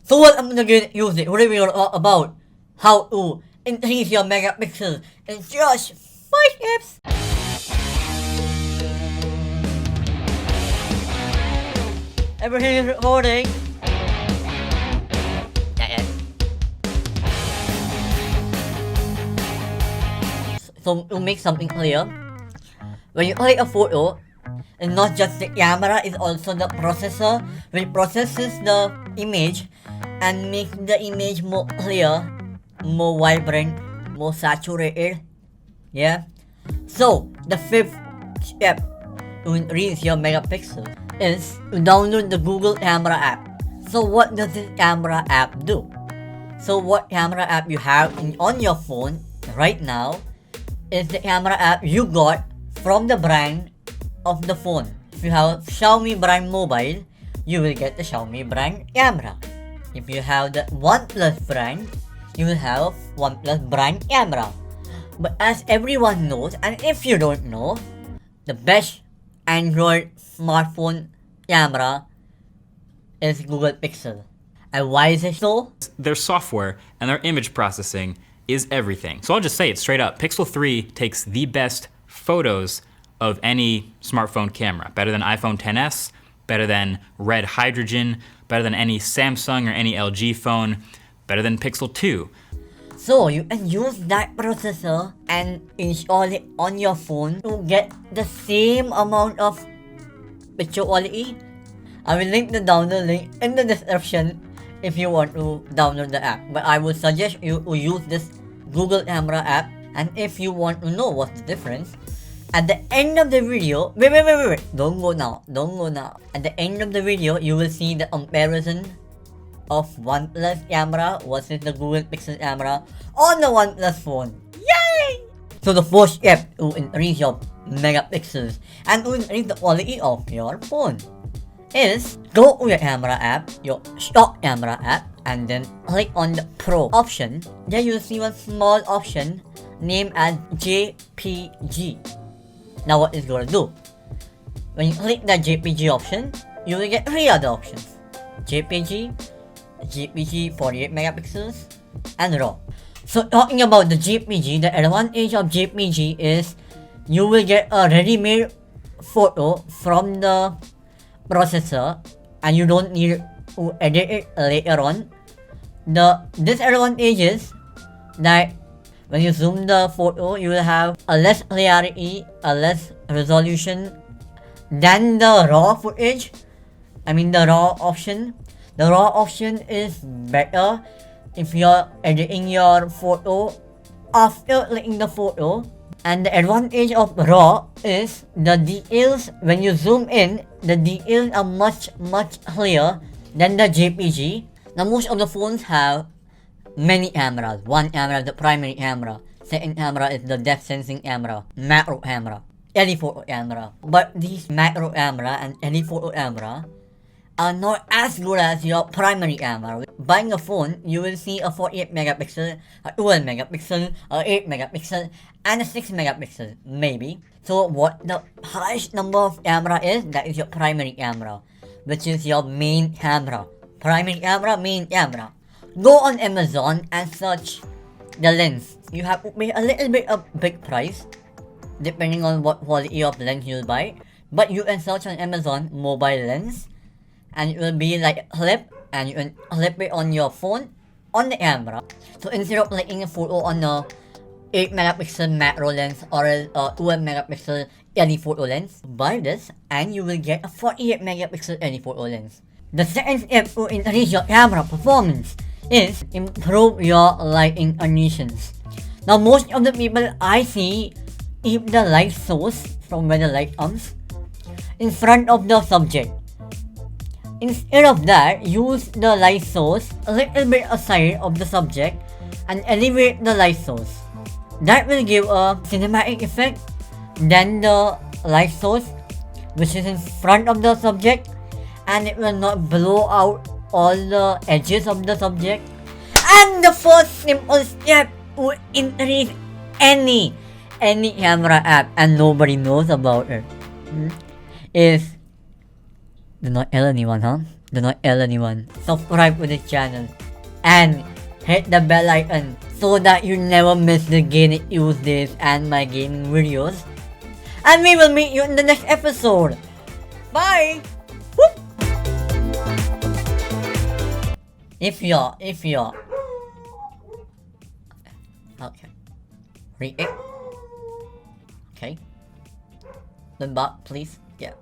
So what I'm gonna use it review about how to increase your megapixels in just 5 steps. Everything is recording. So to make something clear, when you click a photo, it's not just the camera, it's also the processor which processes the image and makes the image more clear, more vibrant, more saturated. Yeah. So the fifth step to increase your megapixel is to download the Google Camera app. So what does this camera app do? So what camera app you have on your phone right now is the camera app you got from the brand of the phone. If you have Xiaomi brand mobile, you will get the Xiaomi brand camera. If you have the OnePlus brand, you will have OnePlus brand camera. But as everyone knows, and if you don't know, the best Android smartphone camera is Google Pixel. And why is it so? Their software and their image processing is everything. So I'll just say it straight up. Pixel 3 takes the best photos of any smartphone camera. Better than iPhone XS, better than Red Hydrogen, better than any Samsung or any LG phone, better than Pixel 2. So you can use that processor and install it on your phone to get the same amount of picture quality. I will link the download link in the description if you want to download the app. But I would suggest you to use this Google Camera app. And if you want to know what's the difference, at the end of the video, wait, don't go now. At the end of the video, you will see the comparison of OnePlus camera versus the Google Pixel camera on the OnePlus phone. Yay! So the first step to increase your megapixels and to increase the quality of your phone is go to your camera app, your stock camera app, and then click on the Pro option. Then you'll see one small option named as JPG. Now what it's gonna do? When you click that JPG option, you will get 3 other options: JPG, JPG 48 megapixels, and RAW. So talking about the JPG, the advantage of JPG is you will get a ready-made photo from the processor and you don't need to edit it later on. The disadvantage is that when you zoom the photo, you will have a less clarity, a less resolution than the raw footage. I mean the raw option. The raw option is better if you're editing your photo after clicking the photo. And the advantage of RAW is the details, when you zoom in, the details are much clearer than the JPG. Now most of the phones have many cameras. One camera is the primary camera. Second camera is the depth sensing camera, macro camera, telephoto camera. But these macro camera and telephoto camera are not as good as your primary camera. Buying a phone, you will see a 48 megapixel, a 12 megapixel, a 8 megapixel, and a 6 megapixel, maybe. So what the highest number of camera is, that is your primary camera, which is your main camera. Primary camera, main camera. Go on Amazon and search the lens. You have to pay a little bit of big price, depending on what quality of lens you'll buy. But you can search on Amazon mobile lens, and it will be like a clip, and you can clip it on your phone on the camera. So instead of clicking a photo on a 8 megapixel macro lens or a 12 megapixel telephoto lens, buy this and you will get a 48 megapixel telephoto lens. The second step to increase your camera performance is improve your lighting conditions. Now most of the people I see keep the light source from where the light comes in front of the subject. Instead of that, use the light source a little bit aside of the subject and elevate the light source. That will give a cinematic effect than the light source which is in front of the subject, and it will not blow out all the edges of the subject. And the first simple step to increase any camera app and nobody knows about it is do not tell anyone, huh? do not tell anyone. Subscribe to the channel and hit the bell icon so that you never miss the gaming Tuesdays and my gaming videos. And we will meet you in the next episode. Bye! Whoop! If you're okay. Read it. Okay. The back, please. Yeah.